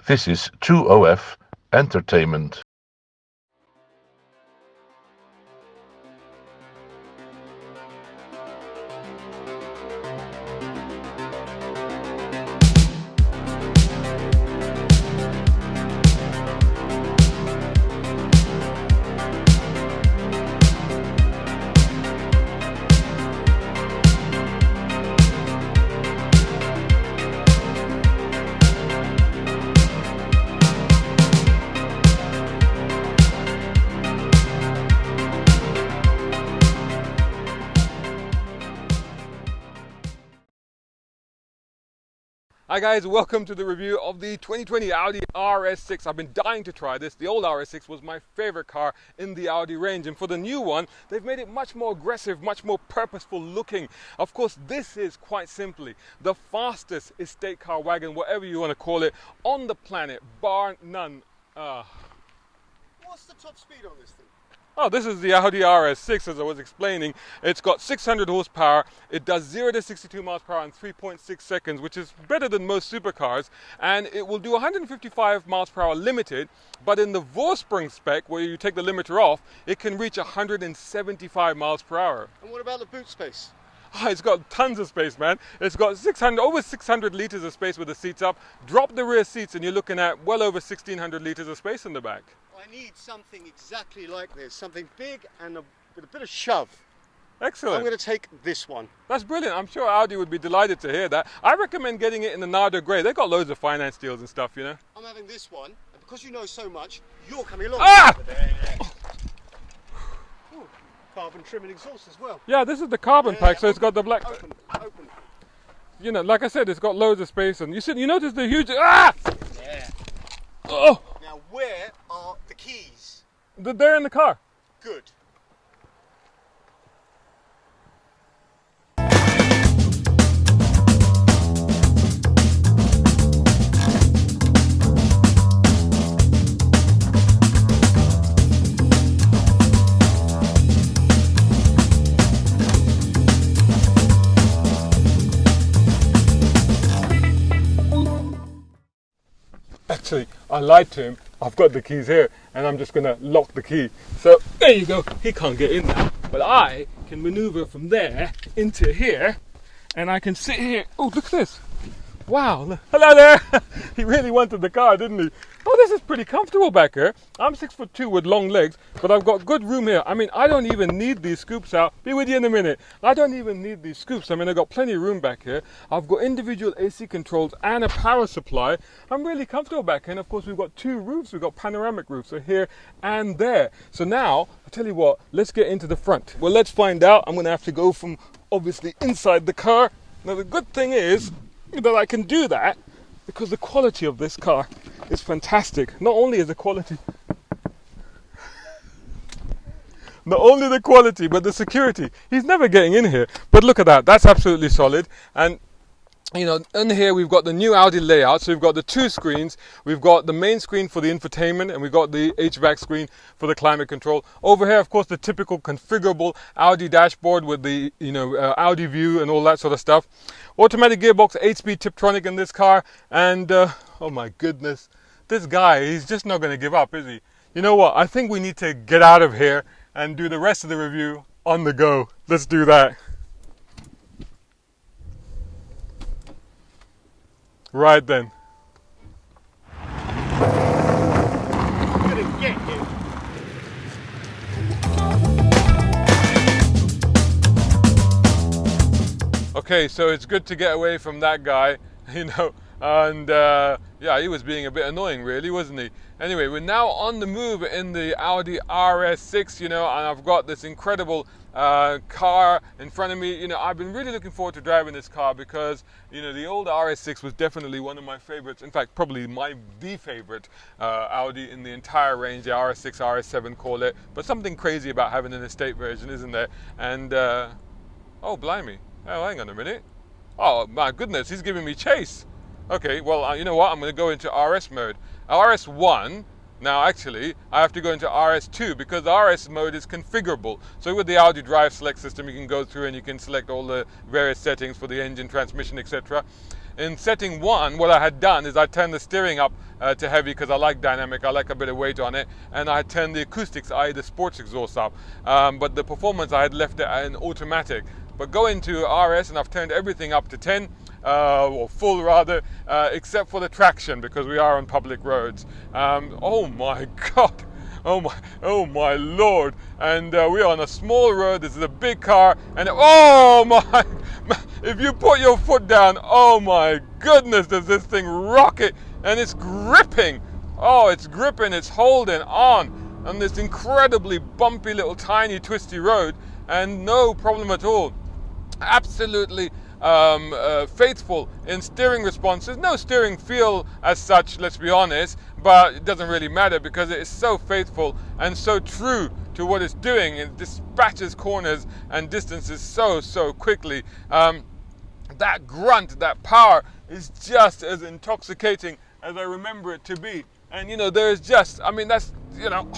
This is 2OF Entertainment. Hi guys, welcome to the review of the 2020 Audi RS6. I've been dying to try this. The old RS6 was my favorite car in the Audi range, and for the new one, they've made it much more aggressive, much more purposeful looking. Of course, this is quite simply the fastest estate car wagon, whatever you want to call it, on the planet, bar none. What's the top speed on this thing? Oh, this is the Audi RS6, as I was explaining. It's got 600 horsepower. It does 0 to 62 miles per hour in 3.6 seconds, which is better than most supercars. And it will do 155 miles per hour limited, but in the Vorsprung spec, where you take the limiter off, it can reach 175 miles per hour. And what about the boot space? Oh, it's got tons of space, man. It's got over 600 liters of space with the seats up. Drop the rear seats and you're looking at well over 1,600 liters of space in the back. I need something exactly like this, something big and with a bit of shove. Excellent. I'm going to take this one. That's brilliant. I'm sure Audi would be delighted to hear that. I recommend getting it in the Nardo Grey. They've got loads of finance deals and stuff, you know. I'm having this one, and because you know so much, you're coming along. Ah! Ooh, carbon trim and exhaust as well. Yeah, this is the carbon pack, so it's got the black. Open. You know, like I said, it's got loads of space, and you notice the huge. Ah! Yeah. Oh! Now, where are the keys? They're in the car. Good. Actually, I lied to him. I've got the keys here, and I'm just gonna lock the key. So there you go. He can't get in now, but I can maneuver from there into here, and I can sit here. Oh, look at this! Wow! Hello there. He really wanted the car, didn't he? Oh, this is pretty comfortable back here. I'm 6'2" with long legs, but I've got good room here. I mean, I don't even need these scoops out. Be with you in a minute. I don't even need these scoops. I mean, I've got plenty of room back here. I've got individual AC controls and a power supply. I'm really comfortable back here. And of course, we've got two roofs. We've got panoramic roofs, so here and there. So now, I tell you what, let's get into the front. Well, let's find out. I'm going to have to go from, obviously, inside the car. Now, the good thing is that I can do that because the quality of this car is fantastic. Not only is the quality, not only the quality, but the security. He's never getting in here. But look at that. That's absolutely solid. And you know, in here we've got the new Audi layout. So we've got the two screens. We've got the main screen for the infotainment, and we've got the HVAC screen for the climate control. Over here, of course, the typical configurable Audi dashboard with the Audi view and all that sort of stuff. Automatic gearbox, 8-speed Tiptronic in this car, and oh my goodness, this guy, he's just not going to give up, is he? You know what? I think we need to get out of here and do the rest of the review on the go. Let's do that. Right then. I'm going to get you. Okay, so it's good to get away from that guy, you know, and yeah, he was being a bit annoying really, wasn't he? Anyway, we're now on the move in the Audi RS6, you know, and I've got this incredible car in front of me. You know, I've been really looking forward to driving this car because, you know, the old RS6 was definitely one of my favorites. In fact, probably the favorite Audi in the entire range, the RS6, RS7 call it. But something crazy about having an estate version, isn't there? And, oh, blimey. Oh, hang on a minute. Oh, my goodness, he's giving me chase. Okay, well, you know what? I'm going to go into RS mode. RS1, now actually, I have to go into RS2 because the RS mode is configurable. So with the Audi Drive Select system, you can go through and you can select all the various settings for the engine, transmission, etc. in setting 1, what I had done is I turned the steering up to heavy because I like dynamic, I like a bit of weight on it, and I had turned the acoustics, i.e. the sports exhaust up, but the performance I had left it in automatic. But go into RS and I've turned everything up to 10, or full rather, except for the traction because we are on public roads. Oh my God. Oh my Lord! And we're on a small road. This is a big car, and oh my! If you put your foot down, oh my goodness, does this thing rock it? And it's gripping. Oh, it's gripping. It's holding on this incredibly bumpy little tiny twisty road, and no problem at all. Absolutely faithful in steering responses. No steering feel as such, let's be honest, but it doesn't really matter because it is so faithful and so true to what it's doing. It dispatches corners and distances so quickly. That grunt, that power is just as intoxicating as I remember it to be. And you know, there's just, I mean, that's, you know,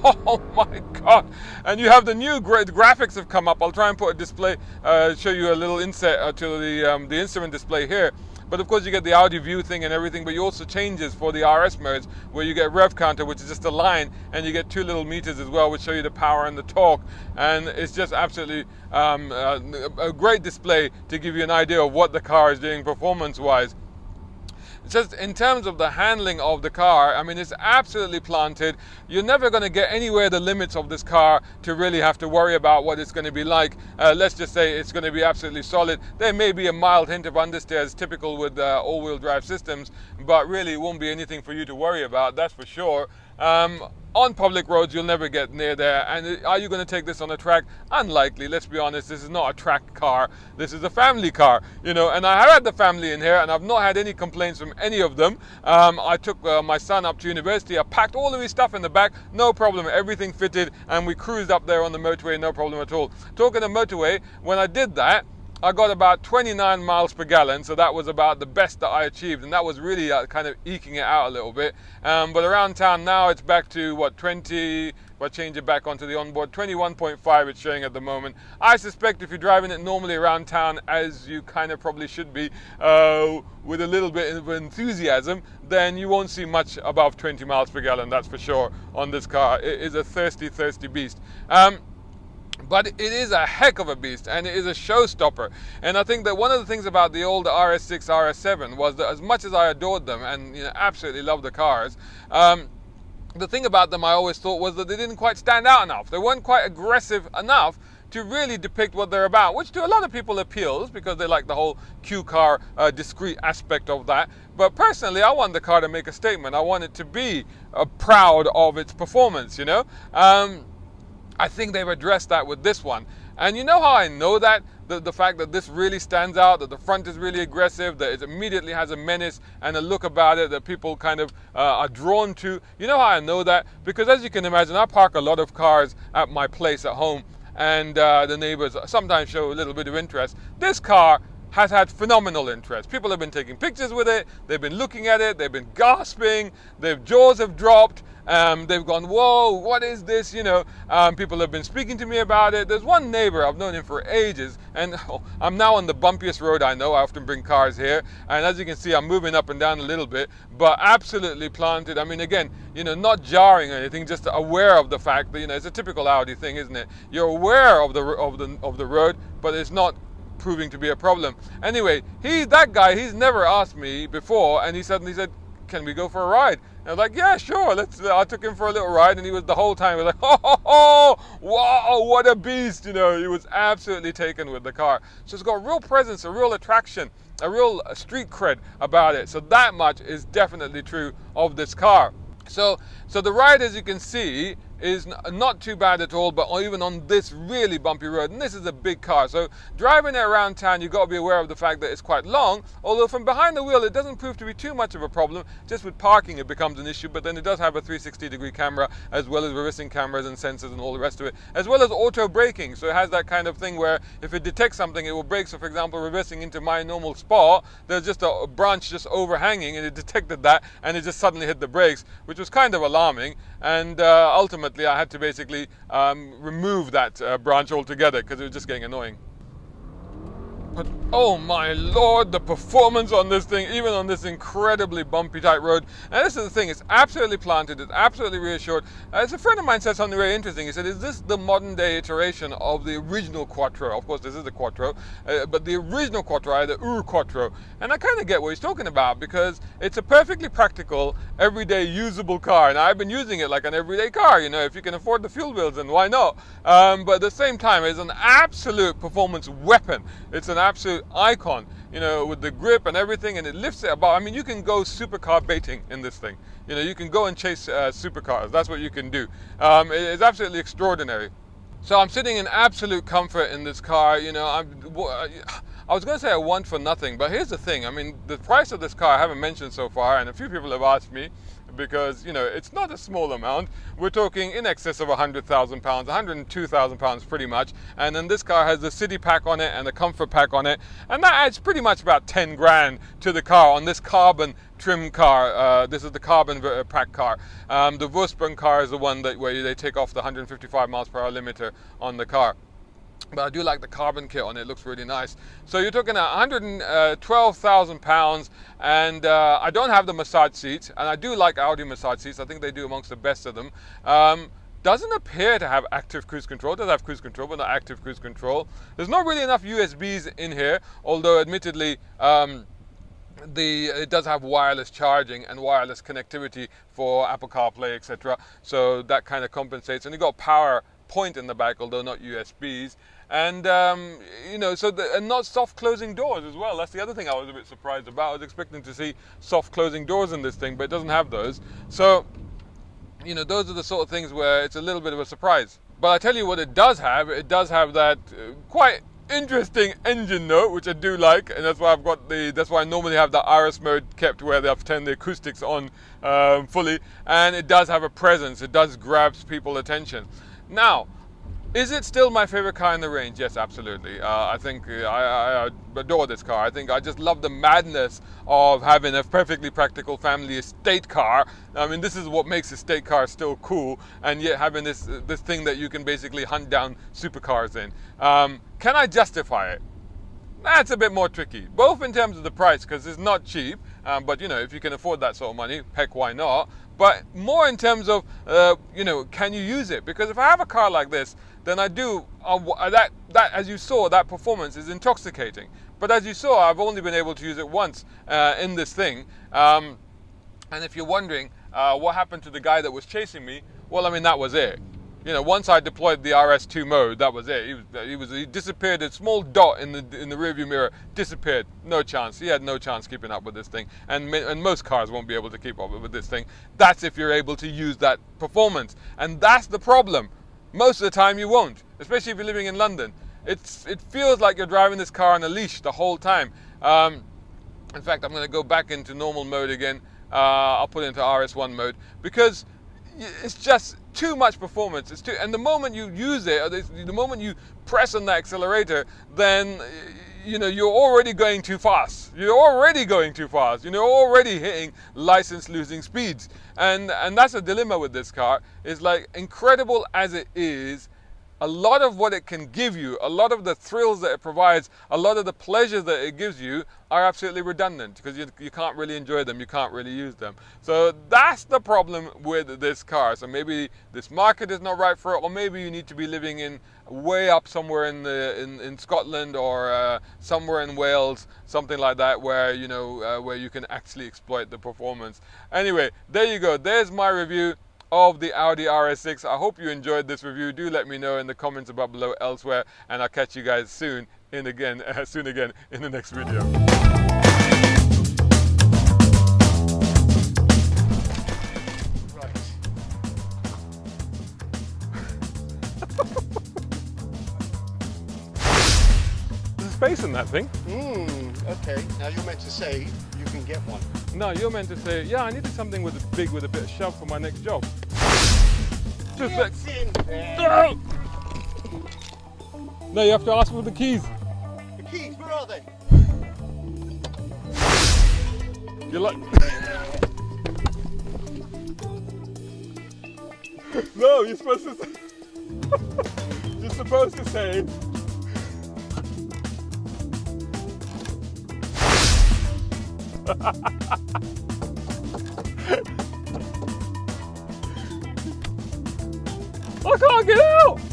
oh my God. And you have the new graphics have come up. I'll try and put a display, show you a little inset to the instrument display here. But of course you get the Audi view thing and everything, but you also changes for the RS modes where you get rev counter, which is just a line, and you get 2 little meters as well, which show you the power and the torque. And it's just absolutely a great display to give you an idea of what the car is doing performance-wise. Just in terms of the handling of the car, I mean, it's absolutely planted. You're never going to get anywhere the limits of this car to really have to worry about what it's going to be like. Let's just say it's going to be absolutely solid. There may be a mild hint of understeers, typical with all-wheel drive systems, but really it won't be anything for you to worry about, that's for sure. On public roads, you'll never get near there. And are you going to take this on a track? Unlikely. Let's be honest, this is not a track car. This is a family car, you know, and I have had the family in here and I've not had any complaints from any of them. I took my son up to university. I packed all of his stuff in the back, no problem. Everything fitted, and we cruised up there on the motorway, no problem at all. Talking of motorway, when I did that, I got about 29 miles per gallon, so that was about the best that I achieved, and that was really kind of eking it out a little bit. But around town now, it's back to what, 20, if I change it back onto the onboard, 21.5 it's showing at the moment. I suspect if you're driving it normally around town, as you kind of probably should be, with a little bit of enthusiasm, then you won't see much above 20 miles per gallon, that's for sure, on this car. It is a thirsty beast. But it is a heck of a beast, and it is a showstopper. And I think that one of the things about the old RS6, RS7 was that as much as I adored them and, you know, absolutely loved the cars, the thing about them I always thought was that they didn't quite stand out enough. They weren't quite aggressive enough to really depict what they're about, which to a lot of people appeals because they like the whole Q car discreet aspect of that. But personally, I want the car to make a statement. I want it to be proud of its performance, you know. I think they've addressed that with this one. And you know how I know that? The fact that this really stands out, that the front is really aggressive, that it immediately has a menace and a look about it that people kind of are drawn to. You know how I know that? Because as you can imagine, I park a lot of cars at my place at home, and the neighbors sometimes show a little bit of interest. This car has had phenomenal interest. People have been taking pictures with it, they've been looking at it, they've been gasping, their jaws have dropped. They've gone, whoa, what is this? You know, people have been speaking to me about it. There's one neighbor, I've known him for ages, and I'm now on the bumpiest road I know. I often bring cars here, and as you can see, I'm moving up and down a little bit, but absolutely planted. I mean, again, you know, not jarring or anything, just aware of the fact that, you know, it's a typical Audi thing, isn't it? You're aware of the road, but it's not proving to be a problem. Anyway, that guy, he's never asked me before, and he suddenly said, can we go for a ride? And I was like, yeah, sure, let's. I took him for a little ride, and he was the whole time, he was like, oh, wow, what a beast, you know. He was absolutely taken with the car. So it's got a real presence, a real attraction, a real street cred about it. So that much is definitely true of this car. So the ride, as you can see, is not too bad at all, but even on this really bumpy road, and this is a big car, so driving it around town, you've got to be aware of the fact that it's quite long, although from behind the wheel it doesn't prove to be too much of a problem. Just with parking it becomes an issue, but then it does have a 360-degree camera, as well as reversing cameras and sensors and all the rest of it, as well as auto braking. So it has that kind of thing where if it detects something, it will brake. So for example, reversing into my normal spot, there's just a branch just overhanging, and it detected that, and it just suddenly hit the brakes, which was kind of alarming. And ultimately I had to basically remove that branch altogether because it was just getting annoying. But oh my lord, the performance on this thing, even on this incredibly bumpy tight road. And this is the thing, it's absolutely planted, it's absolutely reassured. As a friend of mine said something very interesting, he said, is this the modern day iteration of the original Quattro? Of course, this is the Quattro, but the original Quattro, the Ur Quattro. And I kind of get what he's talking about, because it's a perfectly practical, everyday usable car. And I've been using it like an everyday car, you know, if you can afford the fuel bills, then why not? But at the same time, it's an absolute performance weapon. It's an absolute icon, you know, with the grip and everything, and it lifts it about. I mean, you can go supercar baiting in this thing. You know, you can go and chase supercars. That's what you can do. It's absolutely extraordinary. So I'm sitting in absolute comfort in this car. You know, I was going to say I want for nothing, but here's the thing. I mean, the price of this car I haven't mentioned so far, and a few people have asked me, because, you know, it's not a small amount. We're talking in excess of £100,000, £102,000 pretty much. And then this car has the city pack on it and the comfort pack on it, and that adds pretty much about 10 grand to the car on this carbon trim car. This is the carbon pack car. The Vorsprung car is the one where they take off the 155 miles per hour limiter on the car. But I do like the carbon kit on it. It looks really nice. So you're talking £112,000, and I don't have the massage seats, and I do like Audi massage seats. I think they do amongst the best of them. Doesn't appear to have active cruise control. It does have cruise control, but not active cruise control. There's not really enough USBs in here, although admittedly it does have wireless charging and wireless connectivity for Apple CarPlay, etc. So that kind of compensates. And you got power point in the back, although not USBs. And you know, and not soft closing doors as well. That's the other thing I was a bit surprised about. I was expecting to see soft closing doors in this thing, but it doesn't have those. So, you know, those are the sort of things where it's a little bit of a surprise. But I tell you what, it does have that quite interesting engine note, which I do like, and that's why that's why I normally have the RS mode kept, where I've turned the acoustics on fully, and it does have a presence. It does grab people's attention. Now, is it still my favorite car in the range? Yes, absolutely. I think I adore this car. I think I just love the madness of having a perfectly practical family estate car. I mean, this is what makes estate cars still cool, and yet having this thing that you can basically hunt down supercars in. Can I justify it? That's a bit more tricky, both in terms of the price, because it's not cheap, but you know, if you can afford that sort of money, heck, why not? But more in terms of, you know, can you use it? Because if I have a car like this, then I do, that as you saw, that performance is intoxicating. But as you saw, I've only been able to use it once in this thing. And if you're wondering what happened to the guy that was chasing me, well, I mean, that was it. You know, once I deployed the RS2 mode, that was it. He disappeared. A small dot in the rearview mirror disappeared. No chance. He had no chance keeping up with this thing. And most cars won't be able to keep up with this thing. That's if you're able to use that performance. And that's the problem. Most of the time you won't, especially if you're living in London. It feels like you're driving this car on a leash the whole time. In fact, I'm going to go back into normal mode again. I'll put it into RS1 mode, because it's just too much performance. And the moment you use it, or the moment you press on the accelerator, then you know, you're already going too fast. You're already hitting license losing speeds. And that's a dilemma with this car. It's like, incredible as it is, a lot of what it can give you, a lot of the thrills that it provides, a lot of the pleasures that it gives you are absolutely redundant, because you can't really enjoy them, you can't really use them. So that's the problem with this car. So maybe this market is not right for it, or maybe you need to be living in way up somewhere in Scotland, or somewhere in Wales, something like that, where you know where you can actually exploit the performance. Anyway, there you go. There's my review of the Audi RS6. I hope you enjoyed this review. Do let me know in the comments above below elsewhere, and I'll catch you guys soon again in the next video. There's space in that thing. Okay. Now you're meant to say you can get one. No, you're meant to say, yeah, I needed something with a bit of shove for my next job. Just like, no, you have to ask for the keys. The keys, where are they? You're like, no, you're supposed to say, you're supposed to say, I can't get out!